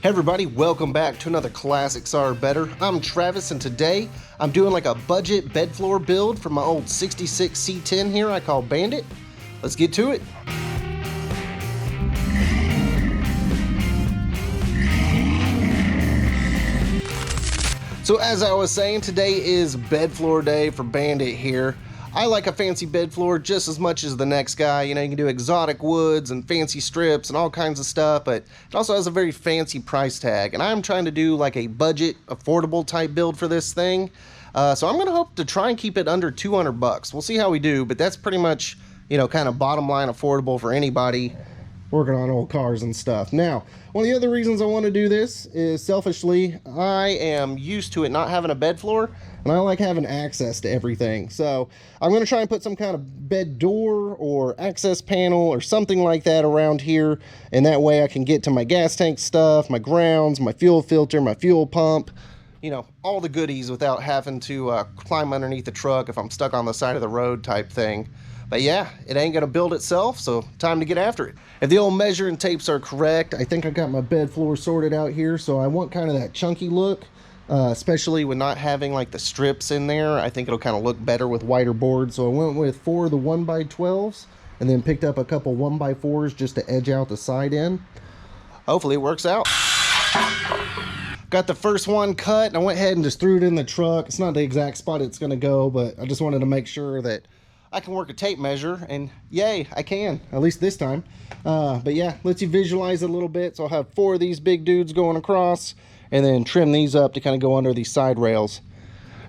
Hey everybody, welcome back to another Classics Are Better. I'm Travis, and today I'm doing like a budget bed floor build for my old 66 C10 here I call Bandit. Let's get to it. So as I was saying, today is bed floor day for Bandit here. I like a fancy bed floor just as much as the next guy. You know, you can do exotic woods and fancy strips and all kinds of stuff, but it also has a very fancy price tag. And I'm trying to do like a budget, affordable type build for this thing. So I'm gonna hope to try and keep it under 200 bucks. We'll see how we do, but that's pretty much, you know, kind of bottom line affordable for anybody working on old cars and stuff. Now, one of the other reasons I want to do this is selfishly, I am used to it not having a bed floor, and I like having access to everything. So I'm going to try and put some kind of bed door or access panel or something like that around here, and that way I can get to my gas tank stuff, my grounds, my fuel filter, my fuel pump, you know, all the goodies without having to climb underneath the truck if I'm stuck on the side of the road type thing. But yeah, it ain't gonna build itself, so time to get after it. If the old measuring tapes are correct, I think I got my bed floor sorted out here, so I want kind of that chunky look, especially with not having like the strips in there. I think it'll kind of look better with wider boards, so I went with 4 of the 1x12s, and then picked up a couple 1x4s just to edge out the side end. Hopefully it works out. Got the first one cut, and I went ahead and just threw it in the truck. It's not the exact spot it's gonna go, but I just wanted to make sure that I can work a tape measure, and yay, I can, at least this time. But yeah, lets you visualize it a little bit. So I'll have 4 of these big dudes going across, and then trim these up to kind of go under these side rails.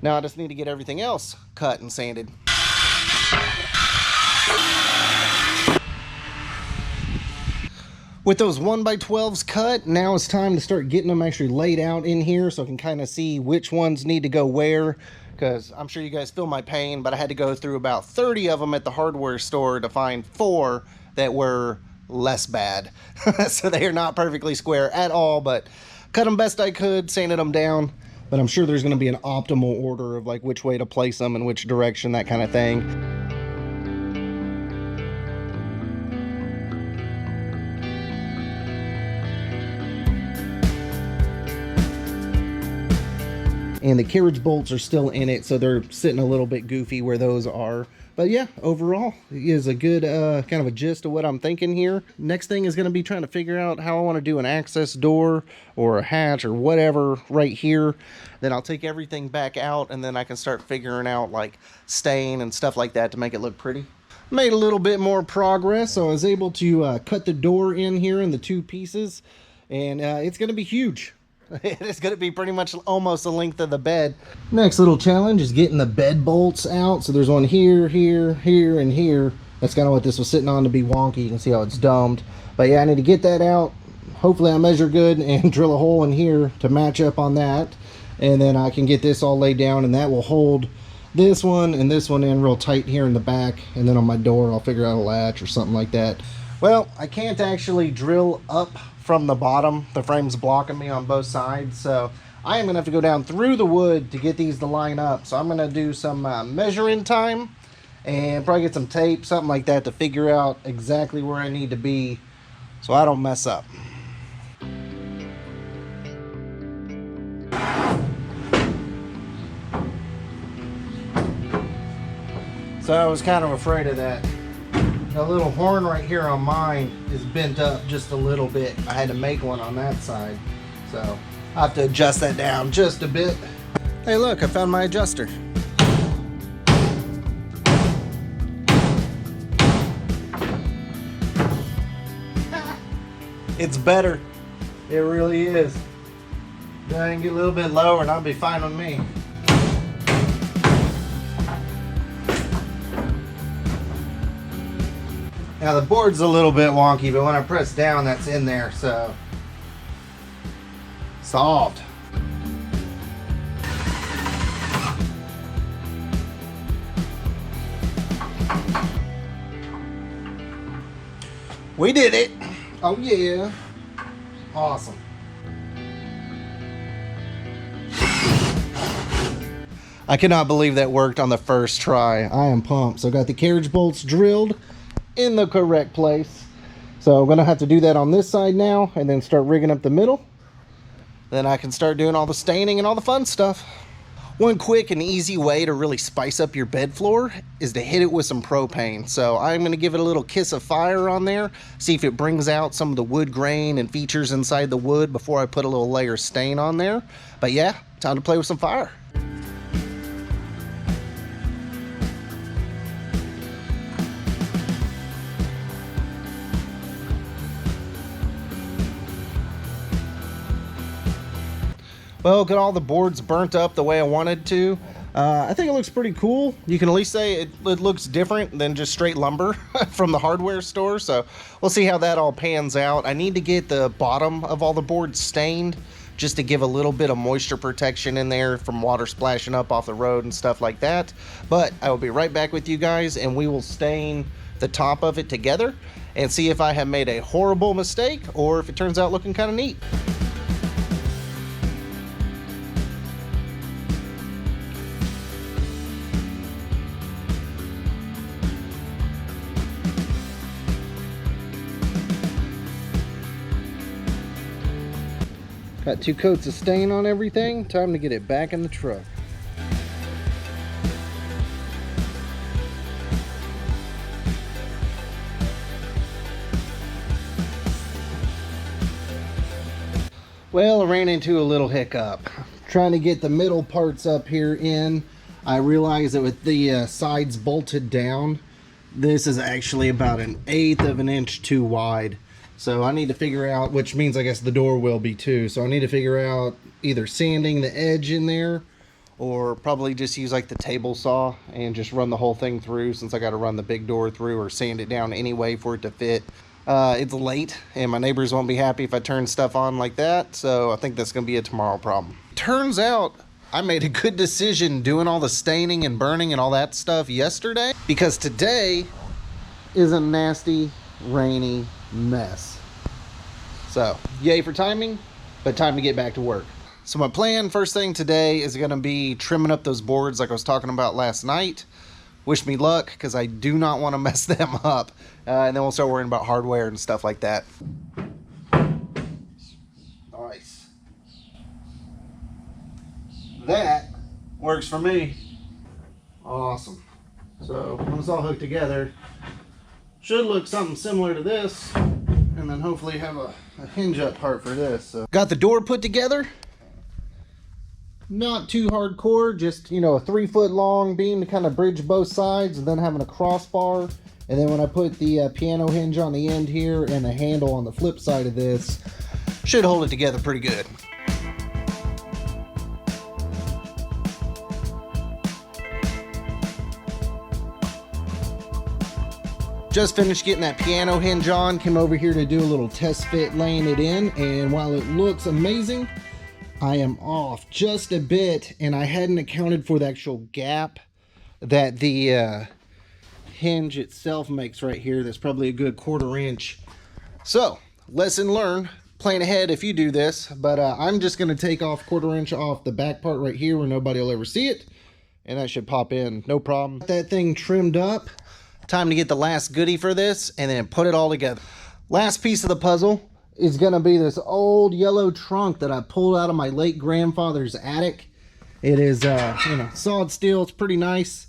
Now I just need to get everything else cut and sanded. With those 1x12s cut, now it's time to start getting them actually laid out in here so I can kind of see which ones need to go where. Because I'm sure you guys feel my pain, but I had to go through about 30 of them at the hardware store to find 4 that were less bad. So they are not perfectly square at all, but cut them best I could, sanded them down. But I'm sure there's going to be an optimal order of like which way to place them and which direction, that kind of thing. And the carriage bolts are still in it, so they're sitting a little bit goofy where those are. But yeah, overall, it is a good kind of a gist of what I'm thinking here. Next thing is going to be trying to figure out how I want to do an access door or a hatch or whatever right here. Then I'll take everything back out, and then I can start figuring out like stain and stuff like that to make it look pretty. Made a little bit more progress, so I was able to cut the door in here in the 2 pieces, and it's going to be huge. It's going to be pretty much almost the length of the bed. Next little challenge is getting the bed bolts out. So there's one here, here, here, and here. That's kind of what this was sitting on to be wonky. You can see how it's domed. But yeah, I need to get that out. Hopefully I measure good and drill a hole in here to match up on that. And then I can get this all laid down, and that will hold this one and this one in real tight here in the back. And then on my door, I'll figure out a latch or something like that. Well, I can't actually drill up from the bottom. The frame's blocking me on both sides, so I am gonna have to go down through the wood to get these to line up. So I'm gonna do some measuring time and probably get some tape, something like that, to figure out exactly where I need to be so I don't mess up. So I was kind of afraid of that. The little horn right here on mine is bent up just a little bit. I had to make one on that side, so I have to adjust that down just a bit. Hey look, I found my adjuster. It's better. It really is. Go ahead and get a little bit lower and I'll be fine with me. Now the board's a little bit wonky, but when I press down, that's in there, so solved. We did it. Oh yeah. Awesome. I cannot believe that worked on the first try. I am pumped. So I got the carriage bolts drilled in the correct place. So I'm gonna have to do that on this side now and then start rigging up the middle. then I can start doing all the staining and all the fun stuff. One quick and easy way to really spice up your bed floor is to hit it with some propane. So I'm going to give it a little kiss of fire on there, see if it brings out some of the wood grain and features inside the wood before I put a little layer of stain on there. But yeah, time to play with some fire. Well, get all the boards burnt up the way I wanted to. I think it looks pretty cool. You can at least say it looks different than just straight lumber from the hardware store. So we'll see how that all pans out. I need to get the bottom of all the boards stained just to give a little bit of moisture protection in there from water splashing up off the road and stuff like that. But I will be right back with you guys, and we will stain the top of it together and see if I have made a horrible mistake or if it turns out looking kind of neat. Got 2 coats of stain on everything. Time to get it back in the truck. Well, I ran into a little hiccup. Trying to get the middle parts up here in, I realized that with the sides bolted down, this is actually about 1/8 of an inch too wide. So I need to figure out, which means I guess the door will be too. So I need to figure out either sanding the edge in there or probably just use like the table saw and just run the whole thing through, since I got to run the big door through, or sand it down anyway for it to fit. It's late and my neighbors won't be happy if I turn stuff on like that. So I think that's going to be a tomorrow problem. Turns out I made a good decision doing all the staining and burning and all that stuff yesterday, because today is a nasty, rainy mess. So yay for timing, but time to get back to work. So my plan first thing today is going to be trimming up those boards like I was talking about last night. Wish me luck, because I do not want to mess them up, and then we'll start worrying about hardware and stuff like that. Nice. That works for me. Awesome. So when it's all hooked together, should look something similar to this, and then hopefully have a hinge up part for this. So got the door put together. Not too hardcore, just, you know, a 3-foot long beam to kind of bridge both sides, and then having a crossbar. And then when I put the piano hinge on the end here and the handle on the flip side of this, should hold it together pretty good. Just finished getting that piano hinge on, came over here to do a little test fit laying it in, and while it looks amazing, I am off just a bit, and I hadn't accounted for the actual gap that the hinge itself makes right here. That's probably a good 1/4 inch. So, lesson learned. Plan ahead if you do this, but I'm just going to take off 1/4 inch off the back part right here where nobody will ever see it, and that should pop in, no problem. That thing trimmed up. Time to get the last goodie for this, and then put it all together. Last piece of the puzzle is going to be this old yellow trunk that I pulled out of my late grandfather's attic. It is, you know, solid steel. It's pretty nice.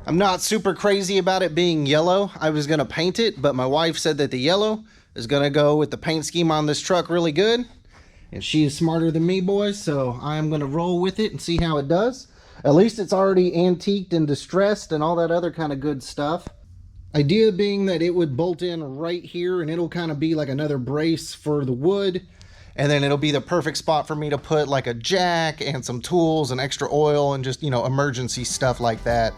I'm not super crazy about it being yellow. I was going to paint it, but my wife said that the yellow is going to go with the paint scheme on this truck really good. And she is smarter than me, boys, so I'm going to roll with it and see how it does. At least it's already antiqued and distressed and all that other kind of good stuff. Idea being that it would bolt in right here, and it'll kind of be like another brace for the wood, and then it'll be the perfect spot for me to put like a jack and some tools and extra oil and just, you know, emergency stuff like that.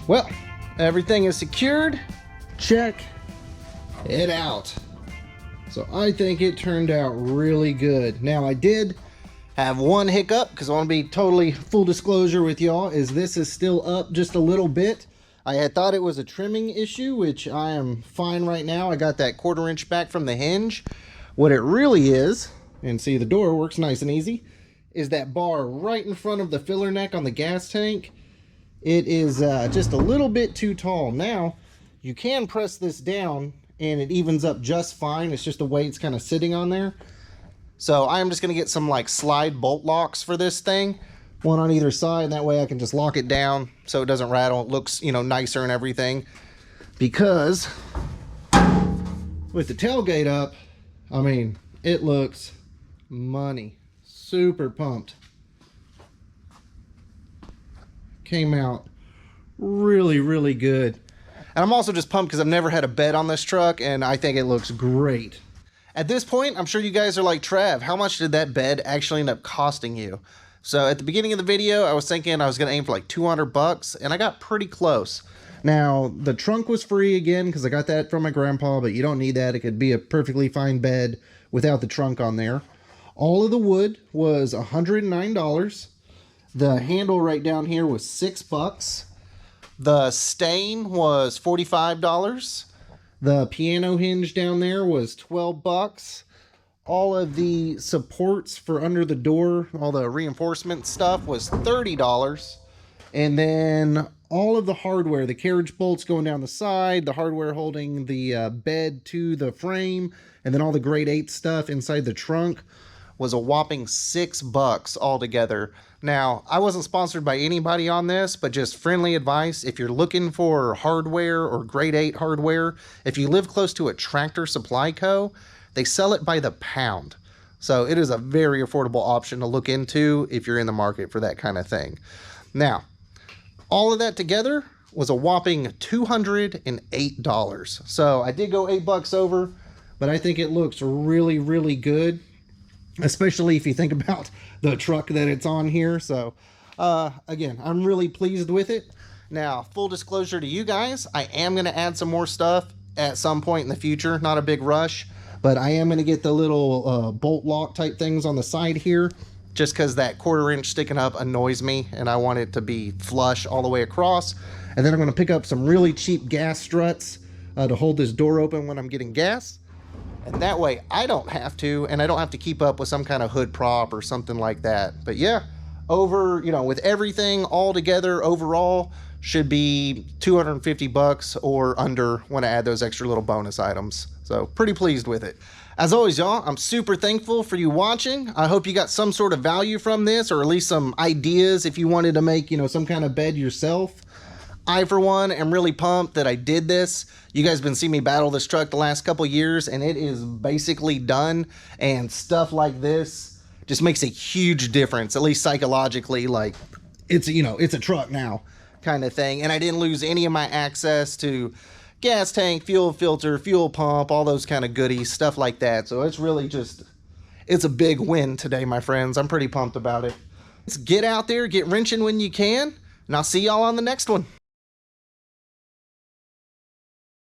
Well, everything is secured. Check. it out. So I think it turned out really good. Now I did have one hiccup, because I want to be totally full disclosure with y'all, is this is still up just a little bit. I had thought it was a trimming issue, which I am fine right now. I got that 1/4 inch back from the hinge. What it really is, and see the door works nice and easy, is that bar right in front of the filler neck on the gas tank. It is just a little bit too tall. Now, you can press this down and it evens up just fine. It's just the way it's kind of sitting on there. So I'm just going to get some like slide bolt locks for this thing, one on either side, and that way I can just lock it down so it doesn't rattle. It looks, you know, nicer and everything. Because with the tailgate up, I mean, it looks money. Super pumped. Came out really, really good. And I'm also just pumped because I've never had a bed on this truck, and I think it looks great. At this point, I'm sure you guys are like, Trav, how much did that bed actually end up costing you? So at the beginning of the video, I was thinking I was going to aim for like 200 bucks, and I got pretty close. Now, the trunk was free again because I got that from my grandpa, but you don't need that. It could be a perfectly fine bed without the trunk on there. All of the wood was $109. The handle right down here was $6. The stain was $45. The piano hinge down there was $12. All of the supports for under the door, all the reinforcement stuff, was $30. And then all of the hardware, the carriage bolts going down the side, the hardware holding the bed to the frame, and then all the grade 8 stuff inside the trunk was a whopping $6 altogether. Now, I wasn't sponsored by anybody on this, but just friendly advice. If you're looking for hardware or grade 8 hardware, if you live close to a Tractor Supply Co., they sell it by the pound. So it is a very affordable option to look into if you're in the market for that kind of thing. Now, all of that together was a whopping $208. So I did go $8 over, but I think it looks really, really good, especially if you think about the truck that it's on here. So again, I'm really pleased with it. Now, full disclosure to you guys, I am going to add some more stuff at some point in the future. Not a big rush, but I am going to get the little bolt lock type things on the side here, just because that 1/4 inch sticking up annoys me, and I want it to be flush all the way across. And then I'm going to pick up some really cheap gas struts to hold this door open when I'm getting gas. And that way I don't have to, and I don't have to keep up with some kind of hood prop or something like that. But yeah, over, you know, with everything all together overall, should be 250 bucks or under when I add those extra little bonus items. So pretty pleased with it. As always, y'all, I'm super thankful for you watching. I hope you got some sort of value from this, or at least some ideas if you wanted to make, you know, some kind of bed yourself. I, for one, am really pumped that I did this. You guys have been seeing me battle this truck the last couple years, and it is basically done. And stuff like this just makes a huge difference, at least psychologically. Like, it's, you know, it's a truck now kind of thing. And I didn't lose any of my access to gas tank, fuel filter, fuel pump, all those kind of goodies, stuff like that. So it's really just, it's a big win today, my friends. I'm pretty pumped about it. Let's get out there, get wrenching when you can, and I'll see y'all on the next one.